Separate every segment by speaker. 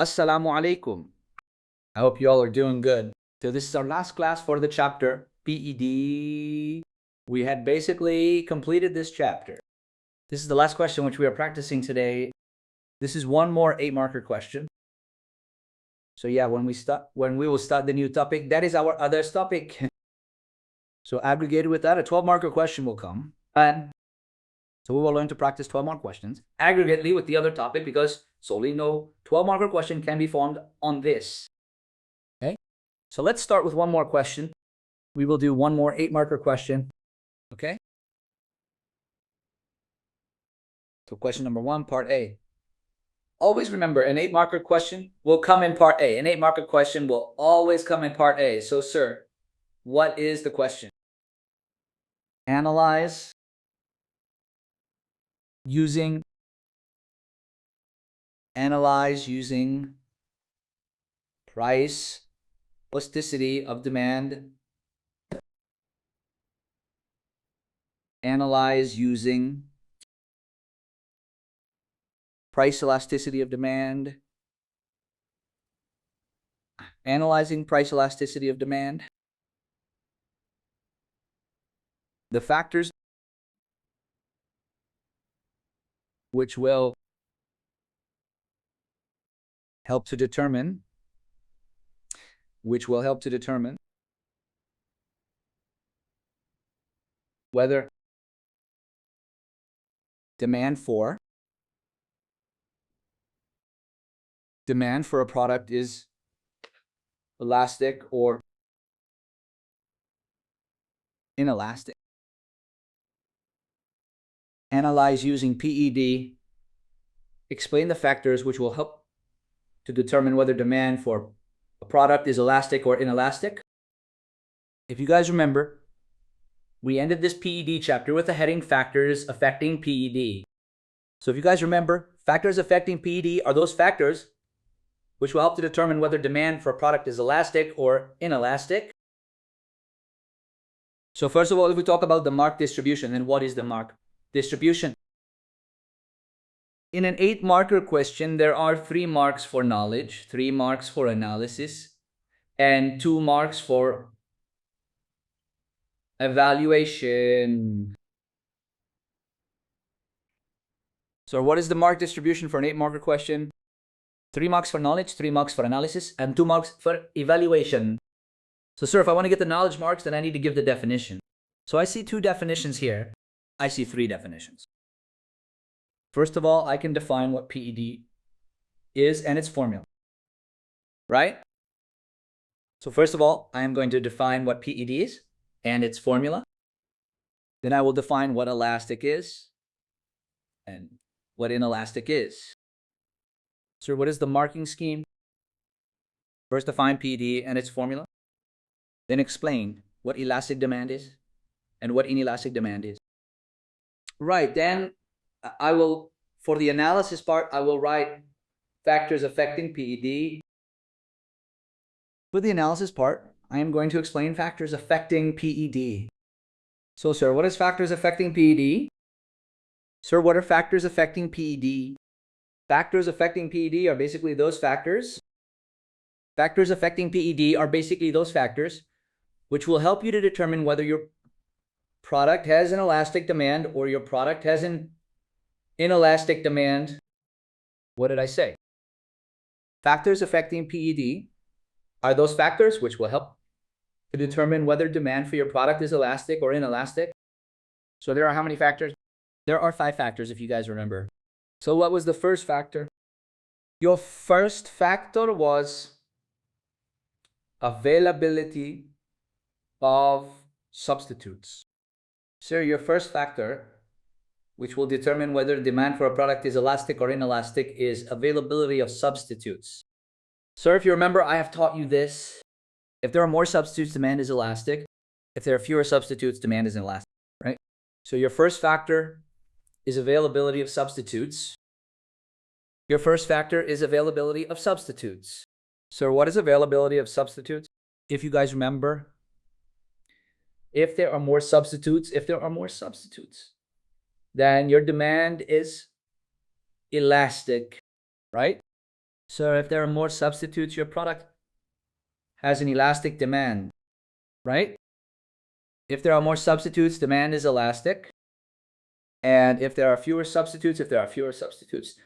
Speaker 1: Assalamu alaikum. I hope you all are doing good. So this is our last class for the chapter PED. We had basically completed this chapter. This is the last question which we are practicing today. This is one more 8-marker question. So yeah, when we will start the new topic, that is our other topic. So aggregated with that, a 12-marker question will come. And so we will learn to practice 12-mark questions aggregately with the other topic, because solely no 12-marker question can be formed on this. Okay? So let's start with one more question. We will do one more 8-marker question. Okay? So question number 1, part A. Always remember, an 8-marker question will come in part A. An 8-marker question will always come in part A. So, sir, what is the question? Analyze using price elasticity of demand. Analyze using price elasticity of demand. Analyzing price elasticity of demand. The factors which will help to determine whether demand for a product is elastic or inelastic. Analyze using PED. Explain the factors which will help to determine whether demand for a product is elastic or inelastic. If you guys remember, we ended this PED chapter with the heading Factors Affecting PED. So if you guys remember, factors affecting PED are those factors which will help to determine whether demand for a product is elastic or inelastic. So first of all, if we talk about the mark distribution, then what is the mark distribution? In an 8-marker question, there are 3 marks for knowledge, 3 marks for analysis, and 2 marks for evaluation. So what is the mark distribution for an 8-marker question? 3 marks for knowledge, 3 marks for analysis, and 2 marks for evaluation. So sir, if I want to get the knowledge marks, then I need to give the definition. So I see 2 definitions here. I see 3 definitions. First of all, I can define what PED is and its formula, right? So first of all, I am going to define what PED is and its formula. Then I will define what elastic is and what inelastic is. So what is the marking scheme? First define PED and its formula. Then explain what elastic demand is and what inelastic demand is. Right, then I will, for the analysis part, I will write factors affecting PED. For the analysis part, I am going to explain factors affecting PED. So, sir, what is factors affecting PED? Sir, what are factors affecting PED? Factors affecting PED are basically those factors. Factors affecting PED are basically those factors which will help you to determine whether your product has an elastic demand or your product has an inelastic demand. What did I say? Factors affecting PED are those factors which will help to determine whether demand for your product is elastic or inelastic. So there are how many factors? There are 5 factors, if you guys remember. So what was the first factor? Your first factor was availability of substitutes. So your first factor, which will determine whether demand for a product is elastic or inelastic, is availability of substitutes. Sir, if you remember, I have taught you this. If there are more substitutes, demand is elastic. If there are fewer substitutes, demand is inelastic, right? So your first factor is availability of substitutes. Your first factor is availability of substitutes. So what is availability of substitutes? If you guys remember, if there are more substitutes, then your demand is elastic, right? So if there are more substitutes, your product has an elastic demand, right? If there are more substitutes, demand is elastic. And if there are fewer substitutes,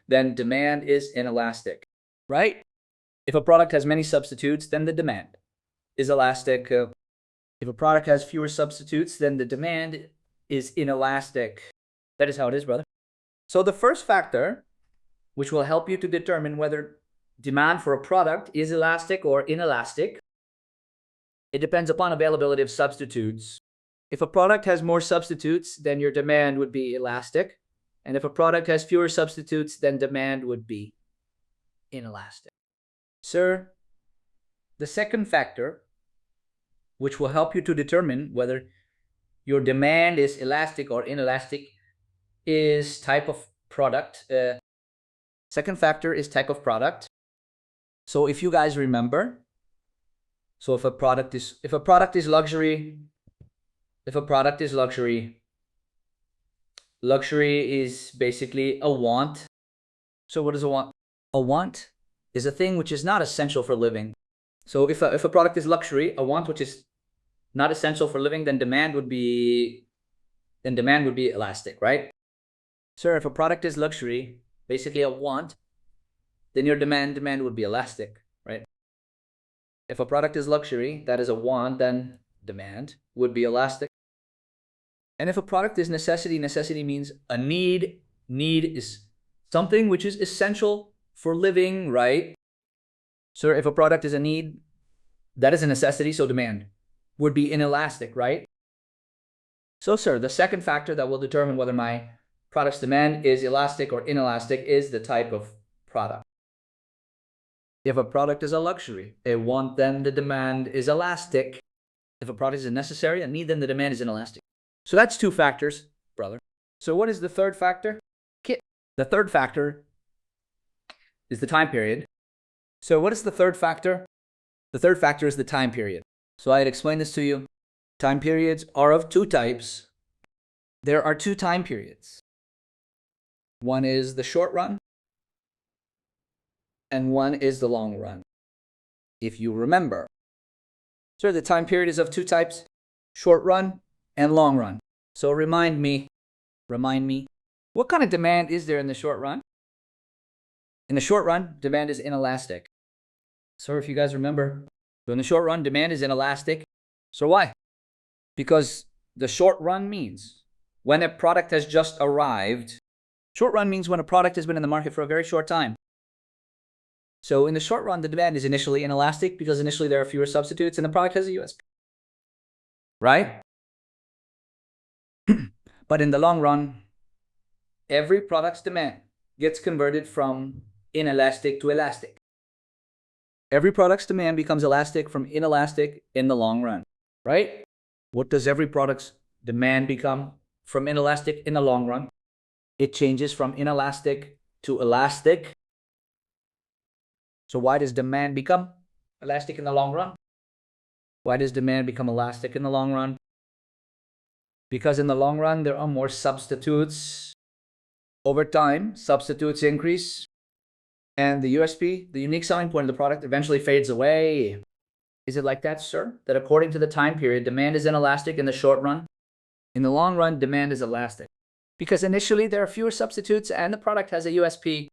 Speaker 1: then demand is inelastic, right? If a product has many substitutes, then the demand is elastic. If a product has fewer substitutes, then the demand is inelastic. That is how it is, brother. So the first factor, which will help you to determine whether demand for a product is elastic or inelastic, it depends upon availability of substitutes. If a product has more substitutes, then your demand would be elastic. And if a product has fewer substitutes, then demand would be inelastic. Sir, the second factor, which will help you to determine whether your demand is elastic or inelastic, is type of product. Second factor is type of product. So if you guys remember, so if a product is luxury, luxury is basically a want. So what is a want? A want is a thing which is not essential for living. So if a product is luxury, a want which is not essential for living, then demand would be elastic, right? Sir, if a product is luxury, basically a want, then your demand would be elastic, right? If a product is luxury, that is a want, then demand would be elastic. And if a product is necessity, necessity means a need. Need is something which is essential for living, right? So if a product is a need, that is a necessity, so demand would be inelastic, right? So, sir, the second factor that will determine whether my product's demand is elastic or inelastic is the type of product. If a product is a luxury, a want, then the demand is elastic. If a product is a necessary, a need, then the demand is inelastic. So that's two factors, brother. So what is the third factor? The third factor is the time period. So what is the third factor? The third factor is the time period. So I had explained this to you. Time periods are of two types. There are two time periods. One is the short run, and one is the long run. If you remember. So the time period is of two types, short run and long run. So remind me, what kind of demand is there in the short run? In the short run, demand is inelastic. So if you guys remember, so in the short run, demand is inelastic. So why? Because the short run means when a product has just arrived. Short run means when a product has been in the market for a very short time. So in the short run, the demand is initially inelastic because initially there are fewer substitutes and the product has a USP. Right? But in the long run, every product's demand gets converted from inelastic to elastic. Every product's demand becomes elastic from inelastic in the long run, right? What does every product's demand become from inelastic in the long run? It changes from inelastic to elastic. So why does demand become elastic in the long run? Why does demand become elastic in the long run? Because in the long run, there are more substitutes. Over time, substitutes increase, and the USP, the unique selling point of the product, eventually fades away. Is it like that, sir? That according to the time period, demand is inelastic in the short run? In the long run, demand is elastic. Because initially, there are fewer substitutes and the product has a USP.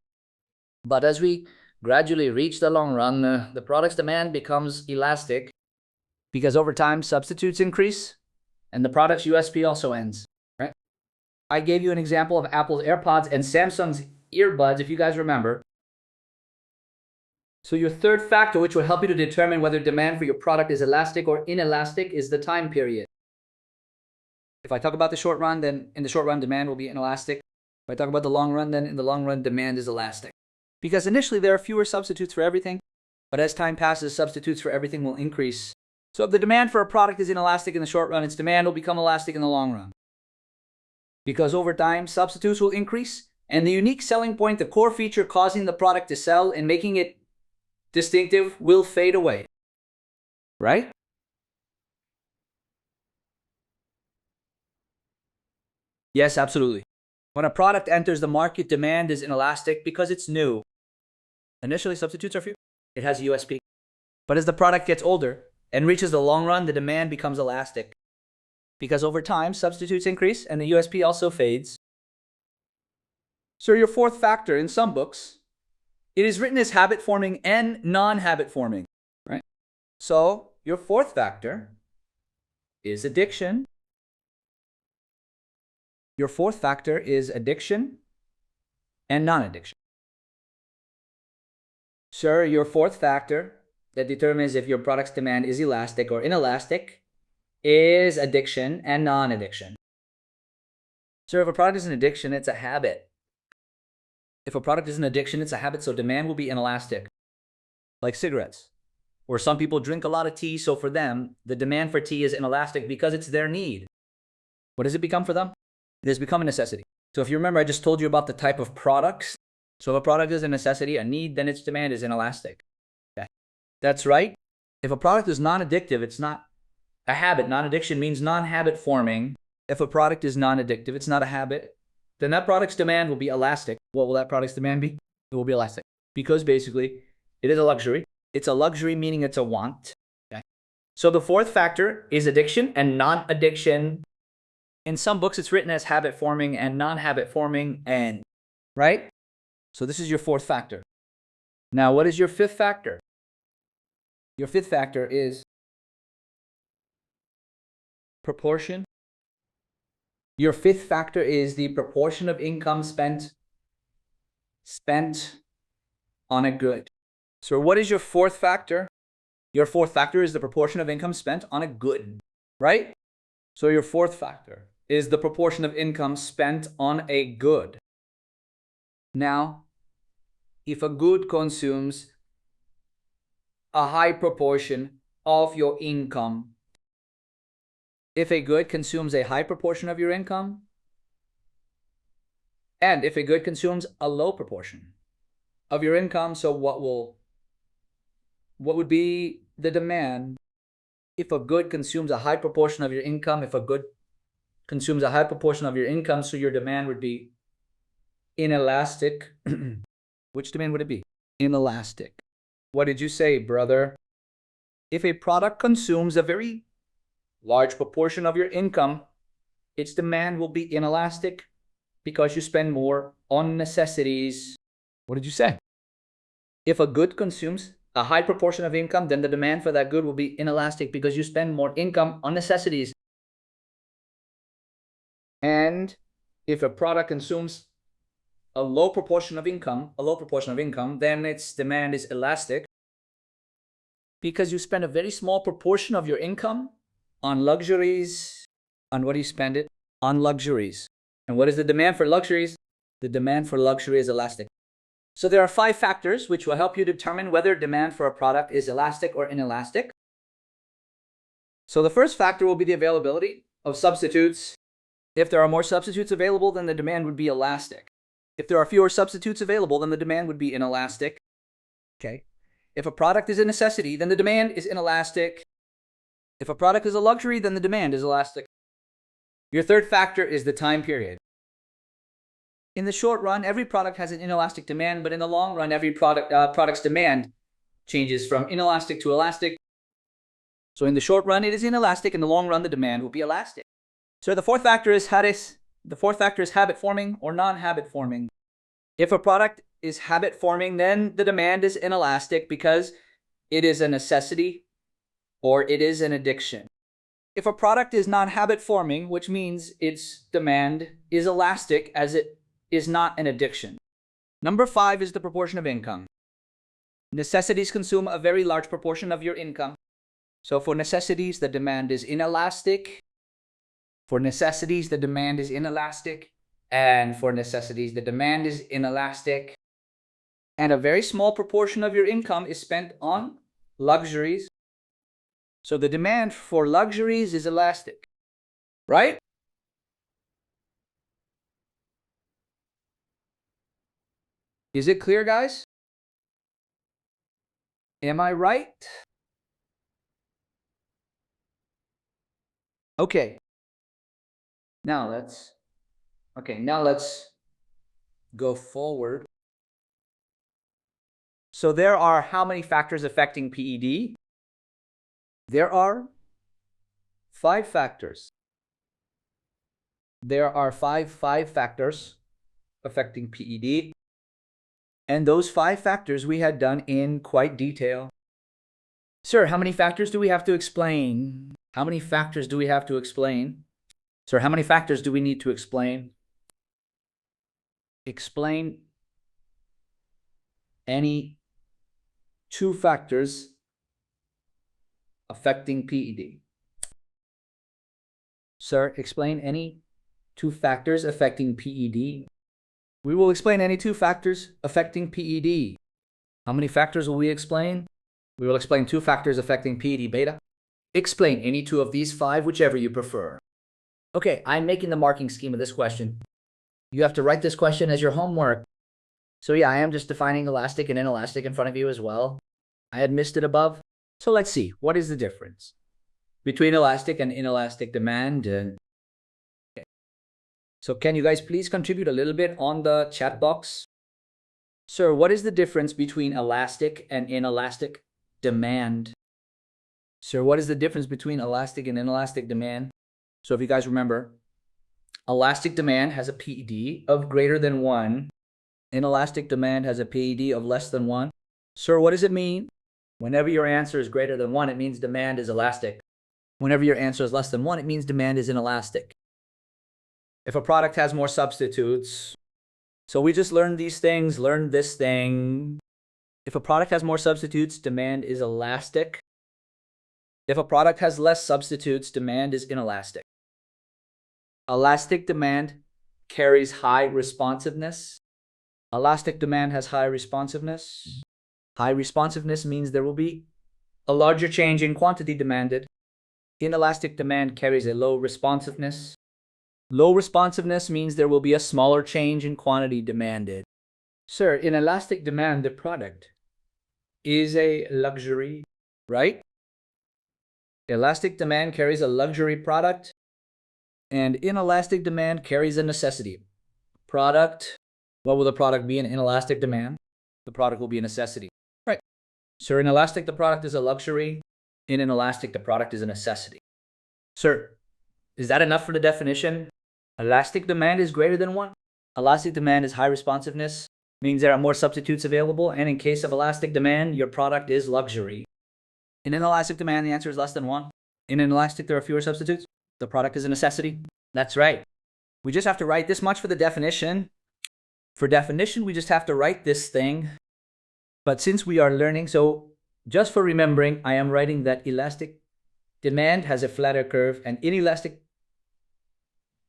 Speaker 1: But as we gradually reach the long run, the product's demand becomes elastic. Because over time, substitutes increase, and the product's USP also ends, right? I gave you an example of Apple's AirPods and Samsung's earbuds, if you guys remember. So your third factor, which will help you to determine whether demand for your product is elastic or inelastic, is the time period. If I talk about the short run, then in the short run, demand will be inelastic. If I talk about the long run, then in the long run, demand is elastic. Because initially, there are fewer substitutes for everything, but as time passes, substitutes for everything will increase. So if the demand for a product is inelastic in the short run, its demand will become elastic in the long run. Because over time, substitutes will increase, and the unique selling point, the core feature causing the product to sell and making it distinctive, will fade away. Right? Yes, absolutely. When a product enters the market, demand is inelastic because it's new. Initially, substitutes are few. It has a USP. But as the product gets older and reaches the long run, the demand becomes elastic. Because over time, substitutes increase and the USP also fades. So your fourth factor in some books, it is written as habit forming and non-habit forming, right? So your fourth factor is addiction. Your fourth factor is addiction and non-addiction. Sir, your fourth factor that determines if your product's demand is elastic or inelastic is addiction and non-addiction. Sir, if a product is an addiction, it's a habit. If a product is an addiction, it's a habit, so demand will be inelastic. Like cigarettes, or some people drink a lot of tea, so for them, the demand for tea is inelastic because it's their need. What does it become for them? It has become a necessity. So if you remember, I just told you about the type of products. So if a product is a necessity, a need, then its demand is inelastic. Okay. That's right. If a product is non-addictive, it's not a habit. Non-addiction means non-habit forming. If a product is non-addictive, it's not a habit, then that product's demand will be elastic. What will that product's demand be? It will be elastic. Because basically, it is a luxury. It's a luxury, meaning it's a want. Okay. So the fourth factor is addiction and non-addiction. In some books, it's written as habit forming and non-habit forming, and right? So this is your fourth factor. Now, what is your fifth factor? Your fifth factor is proportion. Your fifth factor is the proportion of income spent on a good. So what is your fourth factor? Your fourth factor is the proportion of income spent on a good, right? So your fourth factor is the proportion of income spent on a good. Now, if a good consumes a high proportion of your income, if a good consumes a high proportion of your income, and if a good consumes a low proportion of your income, so what would be the demand if a good consumes a high proportion of your income? If a good consumes a high proportion of your income, so your demand would be inelastic. Which demand would it be? Inelastic. What did you say, brother? If a product consumes a very large proportion of your income, its demand will be inelastic because you spend more on necessities. What did you say? If a good consumes a high proportion of income, then the demand for that good will be inelastic because you spend more income on necessities. And if a product consumes a low proportion of income, then its demand is elastic because you spend a very small proportion of your income on luxuries. On what do you spend it? On luxuries. And what is the demand for luxuries? The demand for luxury is elastic. So there are 5 factors which will help you determine whether demand for a product is elastic or inelastic. So the first factor will be the availability of substitutes. If there are more substitutes available, then the demand would be elastic. If there are fewer substitutes available, then the demand would be inelastic. Okay. If a product is a necessity, then the demand is inelastic. If a product is a luxury, then the demand is elastic. Your third factor is the time period. In the short run, every product has an inelastic demand, but in the long run, every product's demand changes from inelastic to elastic. So in the short run, it is inelastic. In the long run, the demand will be elastic. So the fourth factor is habit forming or non-habit forming. If a product is habit forming, then the demand is inelastic because it is a necessity or it is an addiction. If a product is non-habit forming, which means its demand is elastic as it is not an addiction. Number 5 is the proportion of income. Necessities consume a very large proportion of your income. So for necessities, the demand is inelastic. For necessities, the demand is inelastic. And for necessities, the demand is inelastic. And a very small proportion of your income is spent on luxuries. So the demand for luxuries is elastic, right? Is it clear, guys? Am I right? Okay. Now let's go forward. So there are how many factors affecting PED? There are 5 factors. There are five factors affecting PED. And those 5 factors we had done in quite detail. Sir, how many factors do we have to explain? How many factors do we have to explain? Sir, how many factors do we need to explain? Explain any 2 factors affecting PED. Sir, explain any 2 factors affecting PED. We will explain any 2 factors affecting PED. How many factors will we explain? We will explain 2 factors affecting PED beta. Explain any 2 of these 5, whichever you prefer. Okay, I'm making the marking scheme of this question. You have to write this question as your homework. So yeah, I am just defining elastic and inelastic in front of you as well. I had missed it above. So let's see, what is the difference between elastic and inelastic demand? Okay. So can you guys please contribute a little bit on the chat box? Sir, what is the difference between elastic and inelastic demand? Sir, what is the difference between elastic and inelastic demand? So if you guys remember, elastic demand has a PED of greater than 1. Inelastic demand has a PED of less than 1. Sir, what does it mean? Whenever your answer is greater than 1, it means demand is elastic. Whenever your answer is less than 1, it means demand is inelastic. If a product has more substitutes, so we just learned these things, learned this thing. If a product has more substitutes, demand is elastic. If a product has less substitutes, demand is inelastic. Elastic demand carries high responsiveness. Elastic demand has high responsiveness. High responsiveness means there will be a larger change in quantity demanded. Inelastic demand carries a low responsiveness. Low responsiveness means there will be a smaller change in quantity demanded. Sir, in elastic demand, the product is a luxury, right? Elastic demand carries a luxury product, and inelastic demand carries a necessity. Product, what will the product be in inelastic demand? The product will be a necessity. Right. Sir, in elastic, the product is a luxury. In inelastic, the product is a necessity. Sir, is that enough for the definition? Elastic demand is greater than 1. Elastic demand is high responsiveness, means there are more substitutes available, and in case of elastic demand, your product is luxury. In inelastic demand, the answer is less than 1. In inelastic, there are fewer substitutes. The product is a necessity. That's right. We just have to write this much for the definition. For definition, we just have to write this thing. But since we are learning, so just for remembering, I am writing that elastic demand has a flatter curve and inelastic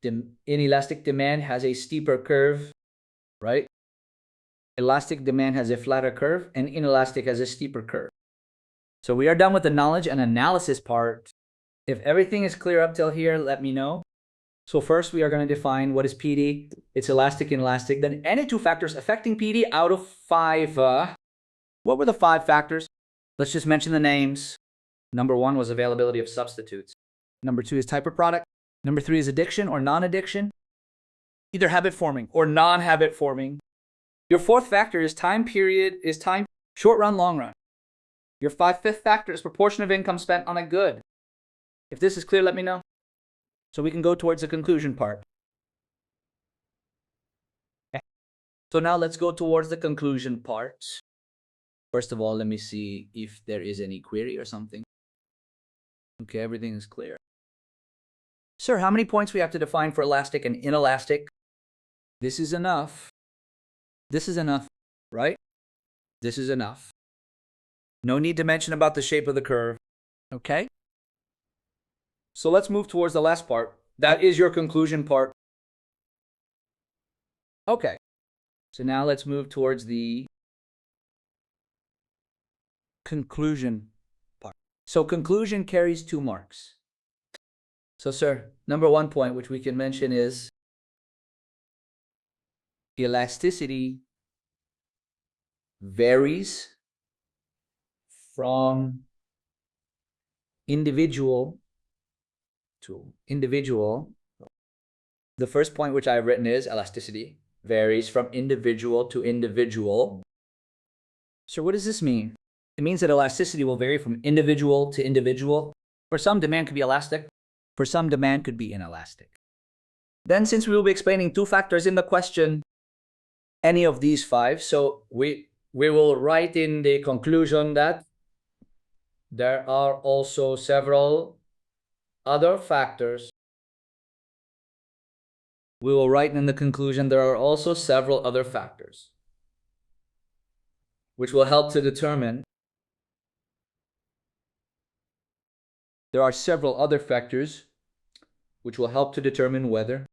Speaker 1: demand has a steeper curve, right? Elastic demand has a flatter curve and inelastic has a steeper curve. So we are done with the knowledge and analysis part. If everything is clear up till here, let me know. So first we are going to define what is PD. It's elastic, inelastic. Then any 2 factors affecting PD out of 5. What were the 5 factors? Let's just mention the names. Number 1 was availability of substitutes. Number 2 is type of product. Number 3 is addiction or non-addiction. Either habit forming or non-habit forming. Your 4th factor is time period, short run, long run. Your 5th factor is proportion of income spent on a good. If this is clear, let me know. So we can go towards the conclusion part. Okay. So now let's go towards the conclusion part. First of all, let me see if there is any query or something. Okay, everything is clear. Sir, how many points we have to define for elastic and inelastic? This is enough. This is enough, right? This is enough. No need to mention about the shape of the curve. Okay? So let's move towards the last part. That is your conclusion part. Okay. So now let's move towards the conclusion part. So conclusion carries 2 marks. So sir, number 1 point which we can mention is elasticity varies from individual to individual. The first point which I've written is elasticity varies from individual to individual. So what does this mean? It means that elasticity will vary from individual to individual. For some, demand could be elastic. For some, demand could be inelastic. Then, since we will be explaining two factors in the question, any of these five, so we will write in the conclusion that there are also several other factors. We will write in the conclusion there are also several other factors which will help to determine. There are several other factors which will help to determine whether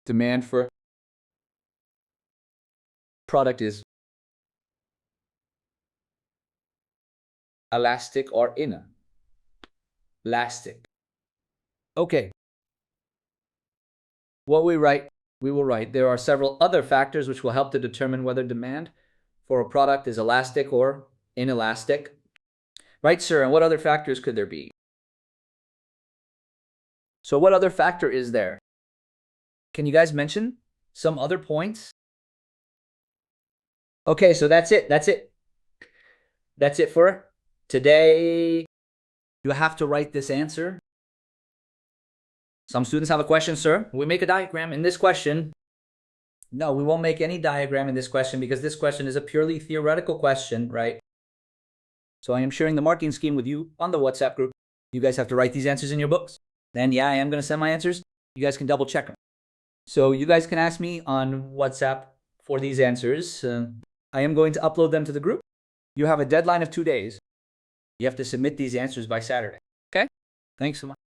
Speaker 1: demand for product is elastic or inelastic. Okay. What we will write there are several other factors which will help to determine whether demand for a product is elastic or inelastic. Right, sir? And what other factors could there be? So what other factor is there? Can you guys mention some other points? Okay, so that's it. That's it for today. You have to write this answer. Some students have a question, sir. We make a diagram in this question. No, we won't make any diagram in this question because this question is a purely theoretical question, right? So I am sharing the marking scheme with you on the WhatsApp group. You guys have to write these answers in your books. Then, yeah, I am going to send my answers. You guys can double check them. So you guys can ask me on WhatsApp for these answers. I am going to upload them to the group. You have a deadline of 2 days. You have to submit these answers by Saturday. Okay? Thanks so much.